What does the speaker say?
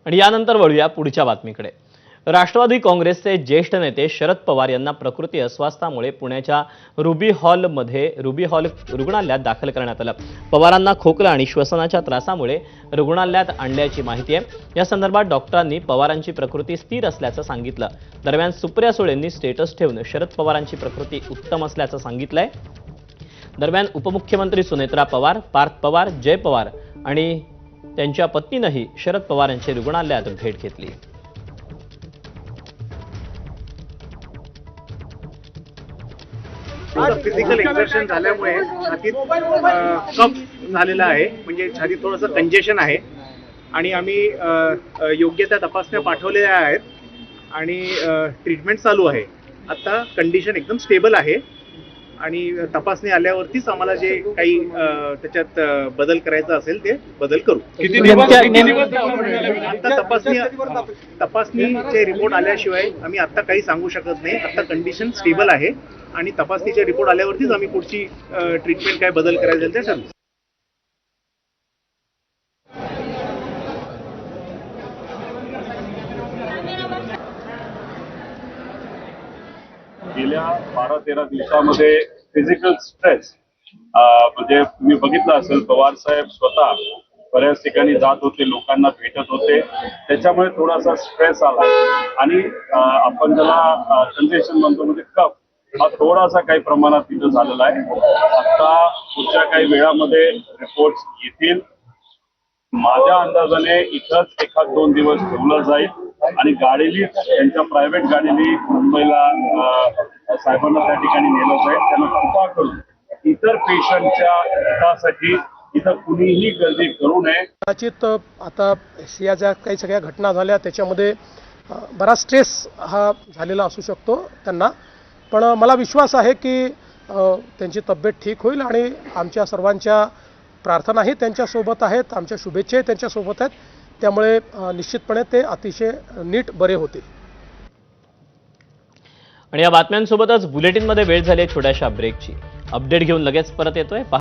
आणि यानंतर वळूया पुढच्या बातमीकडे। राष्ट्रवादी काँग्रेसचे ज्येष्ठ नेते शरद पवार यांना प्रकृती अस्वास्थ्यामुळे पुण्याच्या रुबी हॉल रुग्णालयात दाखल करण्यात आलं। पवारांना खोकला आणि श्वसनाच्या त्रासामुळे रुग्णालयात आणल्याची माहिती आहे। या संदर्भात डॉक्टरांनी पवारांची प्रकृती स्थिर असल्याचं सांगितलं। दरम्यान सुप्रिया सुळेंनी स्टेटस ठेवून शरद पवारांची प्रकृती उत्तम असल्याचं सांगितलंय। दरम्यान उपमुख्यमंत्री सुनेत्रा पवार, पार्थ पवार, जय पवार आणि त्यांच्या पत्नीनेही शरद पवार यांची रुग्णालयात भेट घेतली। फिजिकल एक्सर्शन झाल्यामुळे छातीत कफ झालेला आहे, म्हणजे छातीत थोडंसं कंजेशन आहे आणि आम्ही योग्य त्या तपासण्या पाठवलेल्या आहेत आणि ट्रीटमेंट चालू आहे। आता कंडिशन एकदम स्टेबल आहे आणि तपासणी आल्यावरतीच आम्हाला जे काही त्याच्यात बदल करायचा असेल ते बदल करू। आता तपासणीचे रिपोर्ट आल्याशिवाय आम्ही आता काही सांगू शकत नाही। आता कंडिशन स्टेबल आहे आणि तपासणीचे रिपोर्ट आल्यावरतीच आम्ही पुढची ट्रीटमेंट काय बदल करायचे ते ठरवू। गेल्या 12-13 दिवसामध्ये फिजिकल स्ट्रेस म्हणजे तुम्ही बघितलं असेल, पवार साहेब स्वतः बऱ्याच ठिकाणी जात होते, लोकांना भेटत होते, त्याच्यामुळे थोडासा स्ट्रेस आला आणि आपण ज्याला कंजेशन म्हणतो म्हणजे कफ हा थोडासा काही प्रमाणात तिथं झालेला आहे। आता पुढच्या काही वेळामध्ये रिपोर्ट्स येतील। माझ्या अंदाजाने इथंच 1-2 दिवस ठेवलं जाईल आणि गाडीली त्यांच्या प्रायव्हेट गाडीली मुंबईला साहेबांना त्या ठिकाणी नेलं जाईल। त्यांना कृपा करून इतर पेशंटच्या हितासाठी इथं कुणीही गर्दी करू नये। कदाचित आता या ज्या काही सगळ्या घटना झाल्या त्याच्यामध्ये बराच स्ट्रेस हा झालेला असू शकतो त्यांना, पण मला विश्वास आहे की त्यांची तब्येत ठीक होईल आणि आमच्या सर्वांच्या प्रार्थनाही त्यांच्यासोबत आहेत, आमच्या शुभेच्छाही त्यांच्यासोबत आहेत, त्यामुळे निश्चितपणे ते अतिशय नीट बरे होतील। आणि या बातम्यांसोबतच बुलेटिनमध्ये वेळ झाली छोट्याशा ब्रेकची। अपडेट घेऊन लगेच परत येतोय।